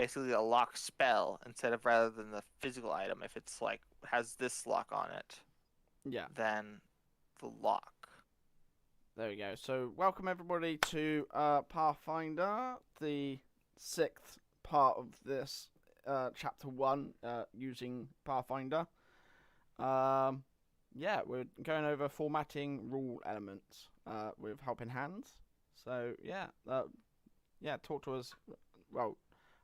basically a lock spell instead of rather than the physical item. If it's like has this lock on it, Yeah. then the lock. There we go. So, welcome everybody to Pathfinder, the sixth part of this chapter one using Pathfinder. Um, yeah, we're going over formatting rule elements with helping hands. So, yeah, talk to us. Well,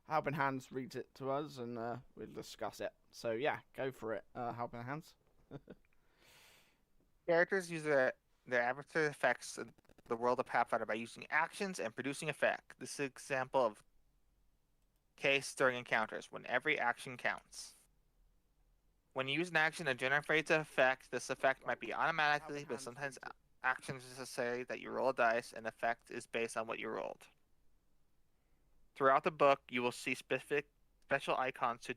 helping hands reads it to us, and we'll discuss it. So, yeah, go for it, helping hands. Characters use their avatar effects in the world of Pathfinder by using actions and producing effect. This is an example of case during encounters when every action counts. When you use an action to generate an effect, this effect might be automatically, but sometimes actions necessary that you roll a dice, and effect is based on what you rolled. Throughout the book, you will see special icons to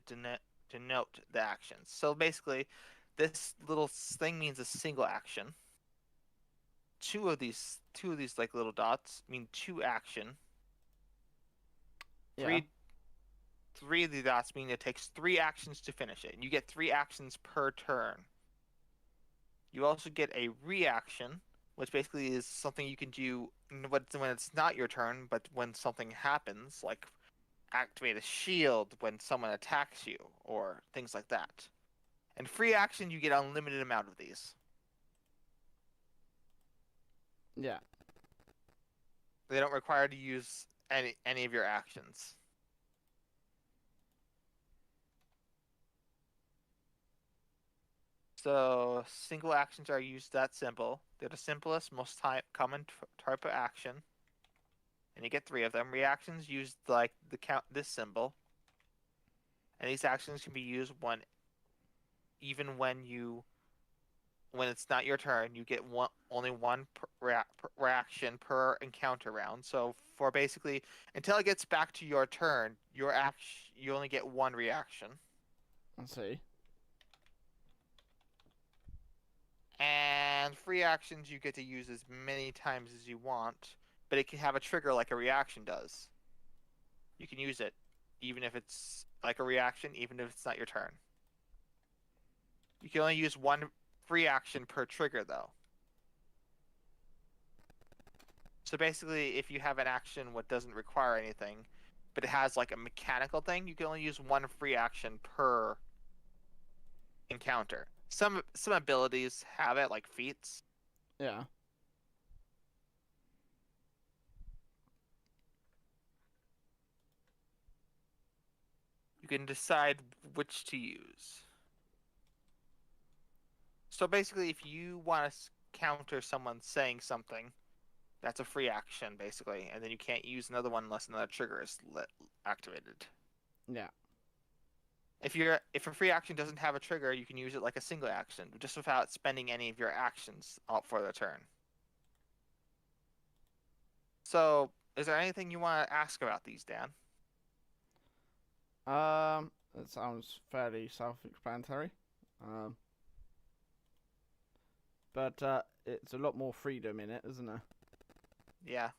denote the actions. So basically, this little thing means a single action. Two of these like little dots mean two action. Yeah, Three of the dots mean it takes three actions to finish it, and you get three actions per turn. You also get a reaction, which basically is something you can do when it's not your turn, but when something happens, like activate a shield when someone attacks you, or things like that. And free action, you get unlimited amount of these. yeah, They don't require to use any of your actions. So single actions are used that simple. They're the simplest, most common type of action, and you get three of them. Reactions use like the count this symbol, and these actions can be used even when it's not your turn. You get only one reaction per encounter round. So for basically until it gets back to your turn, you only get one reaction. I see. And free actions you get to use as many times as you want, but it can have a trigger like a reaction does. You can use it even if it's like a reaction, even if it's not your turn. You can only use one free action per trigger though. So basically, if you have an action what doesn't require anything, but it has like a mechanical thing, you can only use one free action per encounter. Some abilities have it, like feats. Yeah. You can decide which to use. So basically, if you want to counter someone saying something, that's a free action basically, and then you can't use another one unless another trigger is activated. Yeah. If a free action doesn't have a trigger, you can use it like a single action, just without spending any of your actions out for the turn. So, is there anything you want to ask about these, Dan? That sounds fairly self-explanatory. Um, but it's a lot more freedom in it, isn't there? Yeah.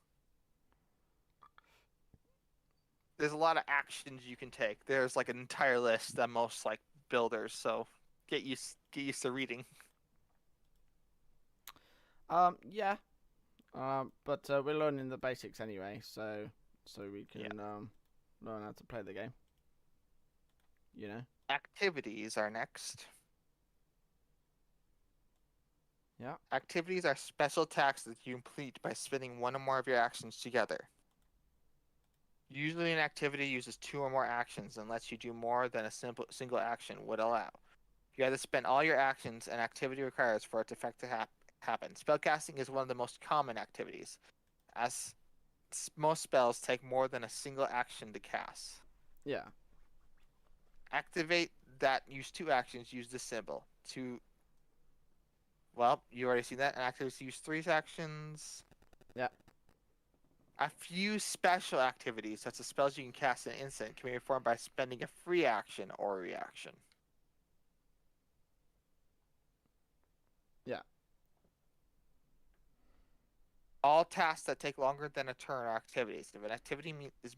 There's a lot of actions you can take. There's like an entire list that most like builders, so get used to reading. Yeah. But we're learning the basics anyway, so we Yeah. can learn how to play the game. You know. Activities are next. Yeah. Activities are special tasks that you complete by spending one or more of your actions together. Usually an activity uses two or more actions and lets you do more than a single action would allow. You have to spend all your actions an activity requires for its effect to happen. Spellcasting is one of the most common activities, as most spells take more than a single action to cast. Yeah. Activate that use two actions use this symbol. Well, you already seen that. And activities use three actions. Yeah. A few special activities, such as spells you can cast in an instant, can be performed by spending a free action or a reaction. Yeah. All tasks that take longer than a turn are activities. If an activity is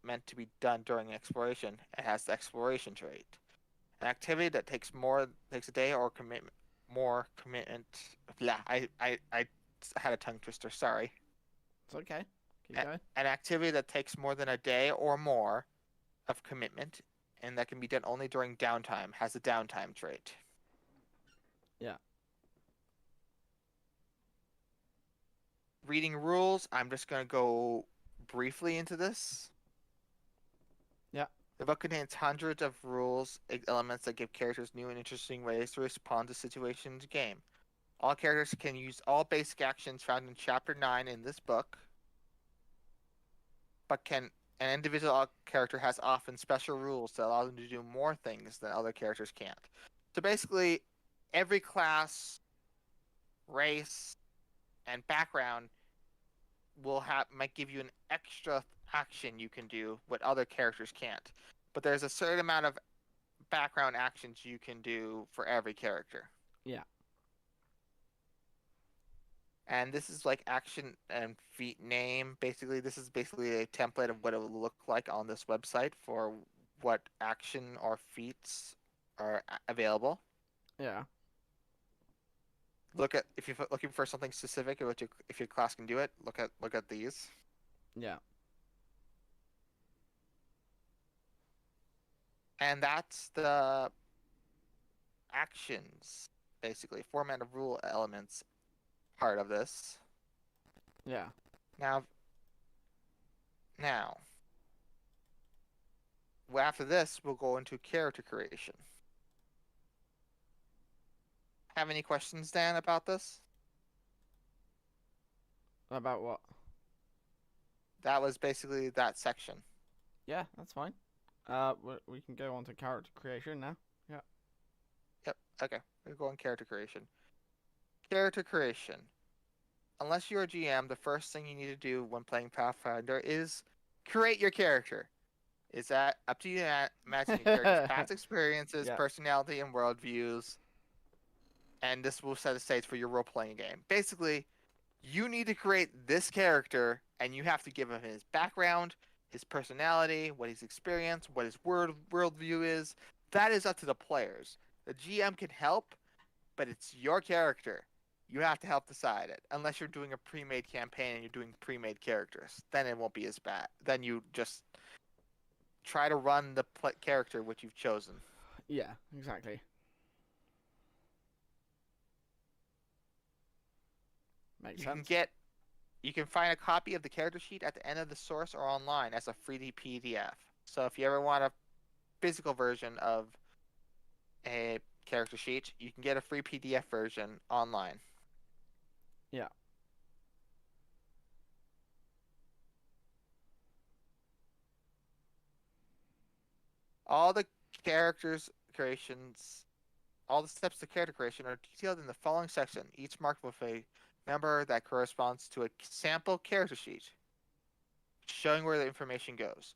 meant to be done during exploration, it has the exploration trait. An activity that takes a day or more commitment. Blah, I had a tongue twister. Sorry. It's okay. Keep going. An activity that takes more than a day or more of commitment and that can be done only during downtime has a downtime trait. Yeah. Reading rules, I'm just going to go briefly into this. Yeah. The book contains hundreds of rules, elements that give characters new and interesting ways to respond to situations in the game. All characters can use all basic actions found in Chapter 9 in this book, but an individual character has often special rules that allow them to do more things than other characters can't. So basically, every class, race, and background might give you an extra action you can do what other characters can't. But there's a certain amount of background actions you can do for every character. Yeah. And this is like action and feat name. Basically, this is basically a template of what it will look like on this website for what action or feats are available. Yeah. Look at if you're looking for something specific, if your class can do it. Look at these. Yeah. And that's the actions, basically format of rule elements part of this. Yeah. Now, after this, we'll go into character creation. Have any questions, Dan, about this? About what? That was basically that section. Yeah, that's fine. We can go on to character creation now. Yeah. Yep. Okay. We'll go on character creation. Character creation. Unless you're a GM, the first thing you need to do when playing Pathfinder is create your character. Is that up to you to imagine your character's past experiences, Yeah. personality, and worldviews, and this will set the stage for your role-playing game. Basically, you need to create this character, and you have to give him his background, his personality, what he's experienced, what his worldview is. That is up to the players. The GM can help, but it's your character. You have to help decide it. Unless you're doing a pre-made campaign and you're doing pre-made characters, then it won't be as bad. Then you just try to run the character which you've chosen. Yeah, exactly. Makes sense. You can find a copy of the character sheet at the end of the source or online as a free PDF. So if you ever want a physical version of a character sheet, you can get a free PDF version online. Yeah. All the characters creations, all the steps to character creation are detailed in the following section, each marked with a number that corresponds to a sample character sheet, showing where the information goes.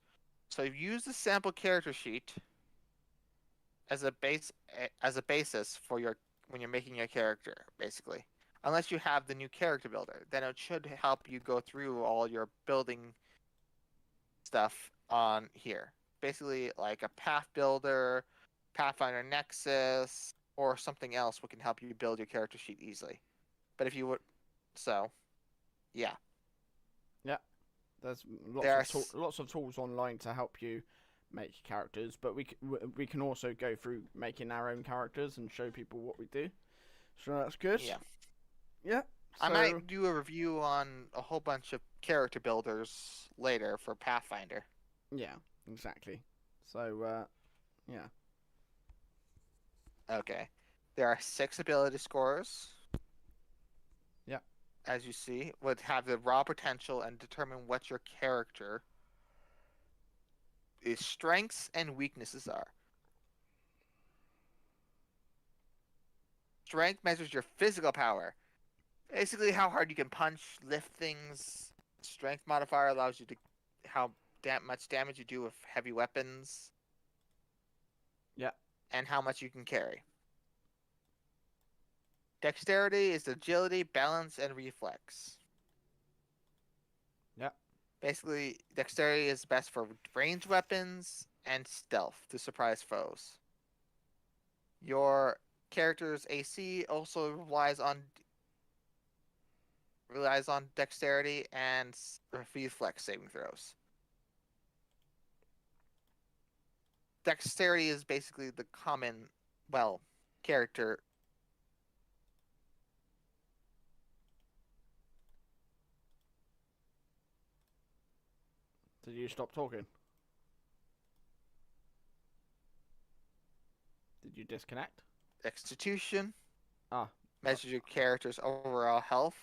So use the sample character sheet as a basis for when you're making your character, basically. Unless you have the new character builder, then it should help you go through all your building stuff on here. Basically, like a path builder, Pathfinder Nexus, or something else what can help you build your character sheet easily. But if you would, yeah. Yeah. There's lots of tools online to help you make characters, but we can also go through making our own characters and show people what we do. So that's good. Yeah. Yeah. I might do a review on a whole bunch of character builders later for Pathfinder. Yeah, exactly. So, yeah. Okay. There are 6 ability scores. Yeah. As you see, would have the raw potential and determine what your character his strengths and weaknesses are. Strength measures your physical power. Basically how hard you can punch, lift things. Strength modifier allows you to how much damage you do with heavy weapons. Yeah. And how much you can carry. Dexterity is agility, balance, and reflex. Basically, dexterity is best for ranged weapons and stealth to surprise foes. Your character's AC also relies on dexterity and reflex saving throws. Dexterity is basically the common, well, character. Did you stop talking? Did you disconnect? Execution Ah, measures your character's overall health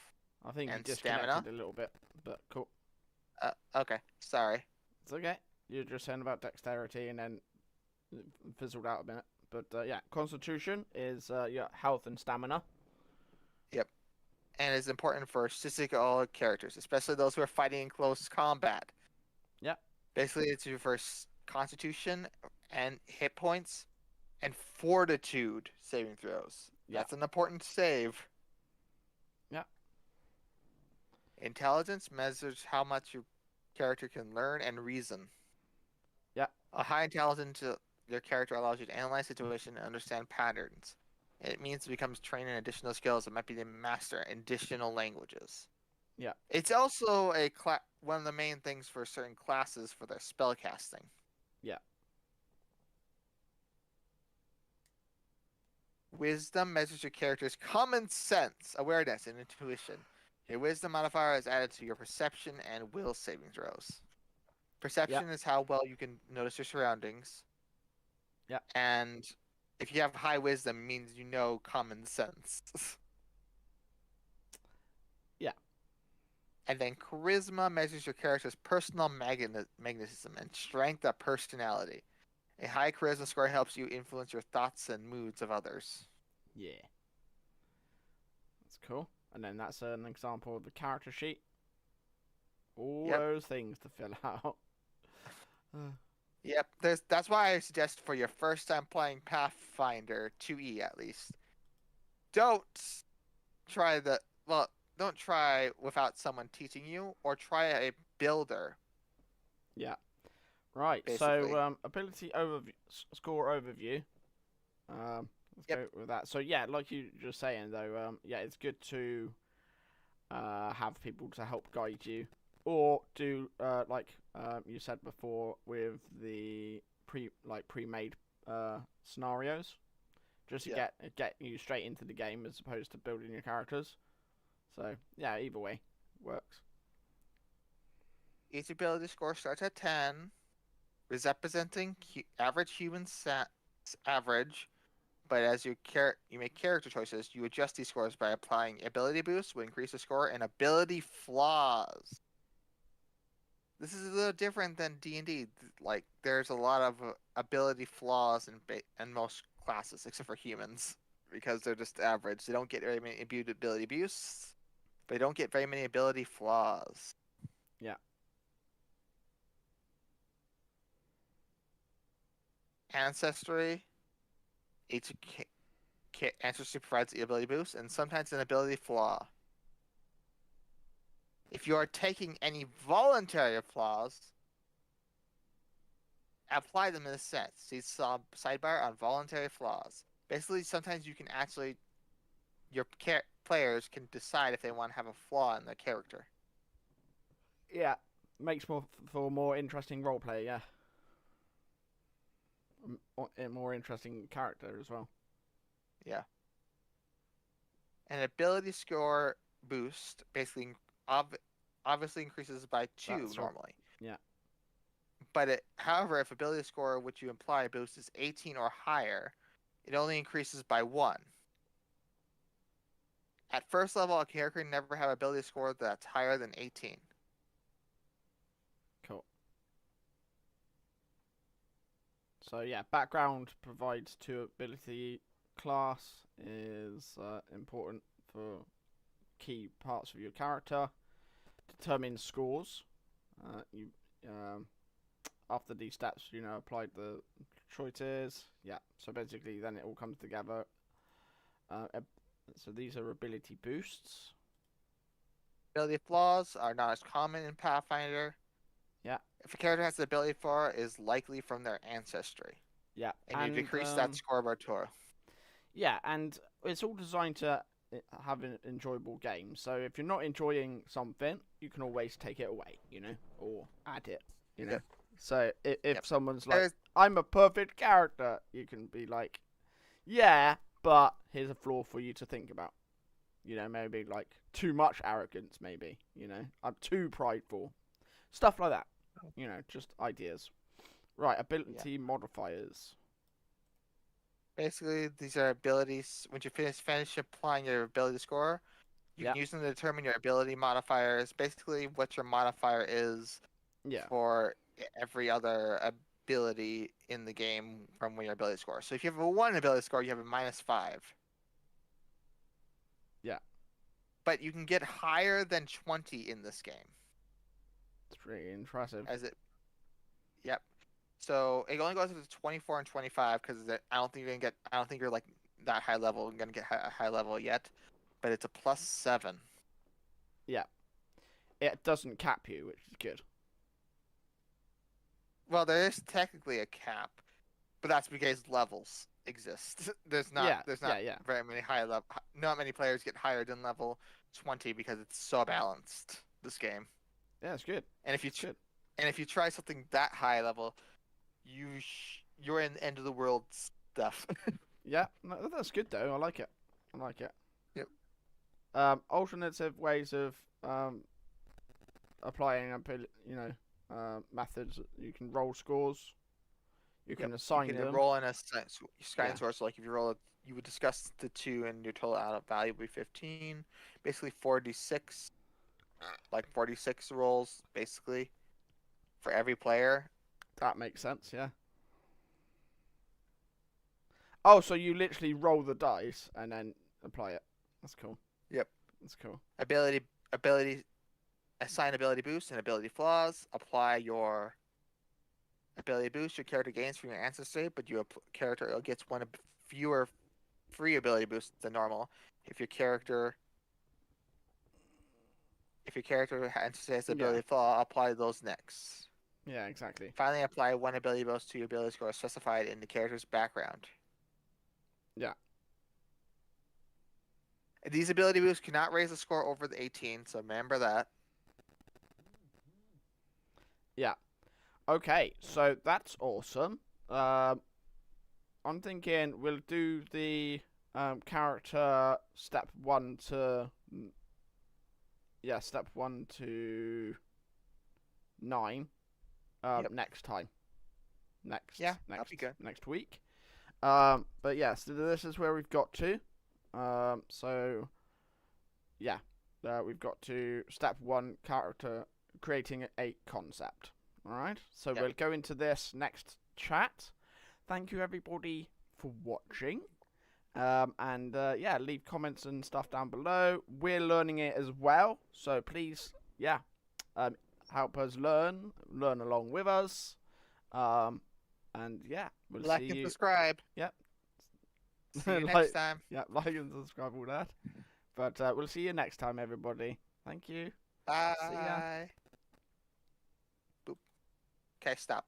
I think you and disconnected stamina. a little bit, but cool. Okay, sorry. It's okay. You're just saying about dexterity and then it fizzled out a minute. But yeah, constitution is your health and stamina. Yep. And is important for statistical characters, especially those who are fighting in close combat. Yep. Basically, it's your first constitution and hit points and fortitude saving throws. Yeah. That's an important save. Yeah. Intelligence measures how much your character can learn and reason. Yeah. A high intelligence your character allows you to analyze situation and understand patterns. It means it becomes trained in additional skills that might be to master additional languages. Yeah. It's also one of the main things for certain classes for their spell casting. Yeah. Wisdom measures your character's common sense, awareness, and intuition. Your wisdom modifier is added to your perception and will saving throws. Perception is how well you can notice your surroundings. Yeah. And if you have high wisdom, it means you know common sense. Yeah. And then charisma measures your character's personal magnetism and strength of personality. A high charisma score helps you influence your thoughts and moods of others. Yeah. That's cool. And then that's an example of the character sheet. All those things to fill out. Yep, that's why I suggest for your first time playing Pathfinder 2E at least, don't try without someone teaching you, or try a builder. Yeah. Right. Basically. So ability overview, score overview. Let's go with that. So yeah, like you were just saying though, yeah, it's good to have people to help guide you, or do like you said before with the pre-made scenarios, just to get you straight into the game as opposed to building your characters. So yeah, either way works. Each ability score starts at 10, representing average human average. But as you make character choices, you adjust these scores by applying ability boosts, will increase the score, and ability flaws. This is a little different than D&D. Like, there's a lot of ability flaws in most classes, except for humans, because they're just average. They don't get very many ability boosts. They don't get very many ability flaws. Yeah. Ancestry. Each ancestry provides the ability boost and sometimes an ability flaw. If you are taking any voluntary flaws, apply them in a set. See sidebar on voluntary flaws. Basically, sometimes you can actually, your players can decide if they want to have a flaw in their character. Yeah, makes for more interesting roleplay. Yeah, a more interesting character as well. Yeah. An ability score boost basically obviously increases by 2 normally. Yeah. But however, if ability score which you imply boost is 18 or higher, it only increases by 1. At first level, a character can never have ability score that's higher than 18. Cool. So yeah, background provides to ability. Class is important for key parts of your character. Determine scores. You after these steps, applied the choices. Yeah. So basically, then it all comes together. So these are ability boosts. Ability flaws are not as common in Pathfinder. if a character has the ability for is likely from their ancestry, Yeah, and you decrease that scoreboard total. yeah, and it's all designed to have an enjoyable game. So if you're not enjoying something, you can always take it away, or add it, you know. Yep. So if Yep. someone's like, "I'm a perfect character," you can be like, "Yeah, but here's a flaw for you to think about." Maybe like too much arrogance, maybe. I'm too prideful. Stuff like that. Just ideas. Right, ability modifiers. Basically, these are abilities. When you finish applying your ability score, you can use them to determine your ability modifiers. Basically, what your modifier is for every other ability in the game from your ability score. So if you have a 1 ability score, you have a -5. Yeah. But you can get higher than 20 in this game. It's pretty impressive. Yep. So it only goes up to 24 and 25 because I don't think you're like that high level and gonna get a high level yet, but it's a +7. Yeah. It doesn't cap you, which is good. Well, there is technically a cap, but that's because levels exist. There's not very many not many players get higher than level 20 because it's so balanced, this game. Yeah, it's good. And if you try something that high level, you're in end of the world stuff. Yeah, no, that's good though. I like it. Yep. Alternative ways of applying methods. You can roll scores. You can assign them. You can roll in a sky source. Like if you roll it, you would discuss the 2, and your total out of value would be 15. Basically 4d6, like 46 rolls, basically, for every player. That makes sense. Yeah. Oh, so you literally roll the dice and then apply it. That's cool. Yep. That's cool. Assign ability boosts and ability flaws. Apply your ability boost your character gains from your ancestry, but your character gets one fewer free ability boosts than normal. If your character has ability flaw, apply those next. Yeah, exactly. Finally, apply one ability boost to your ability score specified in the character's background. Yeah. These ability boosts cannot raise the score over the 18, so remember that. Yeah. Okay, so that's awesome. I'm thinking we'll do the character step 1 to step 1 to 9 next time. That'll be good. Next week. But yeah, so this is where we've got to. We've got to step 1, character creating a concept. Alright, so we'll go into this next chat. Thank you everybody for watching. Leave comments and stuff down below. We're learning it as well, so please, help us learn along with us. We'll like see and you. Subscribe. Yep. See you next time. Yeah, like and subscribe, all that. But we'll see you next time, everybody. Thank you. Bye. See ya. Boop. Okay, stop.